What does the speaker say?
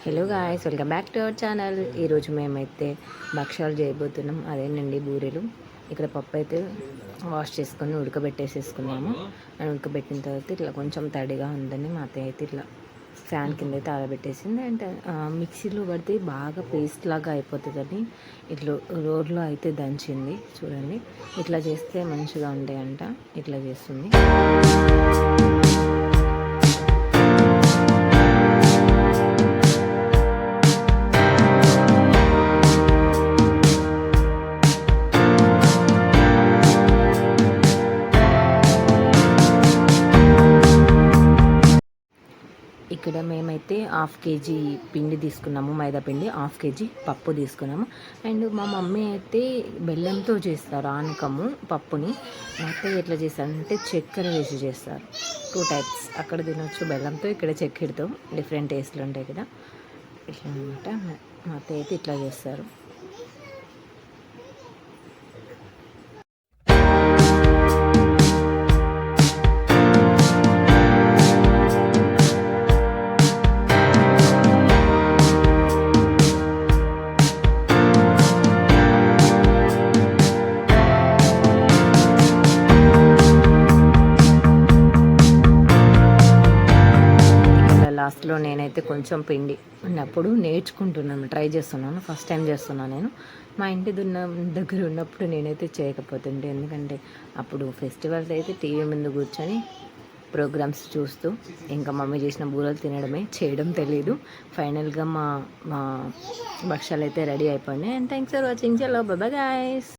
Hello guys, welcome back to our channel. ఈరోజు మేమైతే భక్షాలు చేయబోతున్నాం. అదేనండి బూరెలు. ఇక్కడ పప్పు అయితే వాష్ చేసుకొని ఉడకబెట్టేసేసుకున్నాము. అండ్ ఉడకబెట్టిన తర్వాత ఇట్లా కొంచెం తడిగా ఉందని మా అత్తయ్య అయితే ఇట్లా ఫ్యాన్ కింద అయితే ఆరబెట్టేసింది. అండ్ మిక్సీలో పడితే బాగా పేస్ట్ లాగా అయిపోతుందని ఇట్లా రోడ్లో అయితే దంచింది. చూడండి, ఇట్లా చేస్తే మంచిగా ఉంటాయంట. ఇట్లా చేస్తుంది. ఇక్కడ మేమైతే 1/2 కేజీ పిండి తీసుకున్నాము, మైదా పిండి. 1/2 కేజీ పప్పు తీసుకున్నాము. అండ్ మా మమ్మీ అయితే బెల్లంతో చేస్తారు ఆనకము పప్పుని. మా అత్తయ్య ఎట్లా చేస్తారంటే చక్కెర వేసి చేస్తారు. 2 టైప్స్. అక్కడ తినొచ్చు బెల్లంతో, ఇక్కడ చక్కెరతో. డిఫరెంట్ టేస్ట్లు ఉంటాయి కదా, ఇట్లా అనమాట. మా అత్తయ్య అయితే ఇట్లా చేస్తారు. లాస్ట్లో నేనైతే కొంచెం పిండి ఉన్నప్పుడు నేర్చుకుంటున్నాను, ట్రై చేస్తున్నాను. ఫస్ట్ టైం చేస్తున్నాను నేను. మా ఇంటి దగ్గర ఉన్నప్పుడు నేనైతే చేయకపోతుండే, ఎందుకంటే అప్పుడు ఫెస్టివల్స్ అయితే టీవీ ముందు కూర్చొని ప్రోగ్రామ్స్ చూస్తూ ఇంకా మమ్మీ చేసిన బూరలు తినడమే, చేయడం తెలీదు. ఫైనల్గా మా భక్షాలు అయితే రెడీ అయిపోయినాయి. And thanks for watching. చలో బాయ్ గాయ్స్.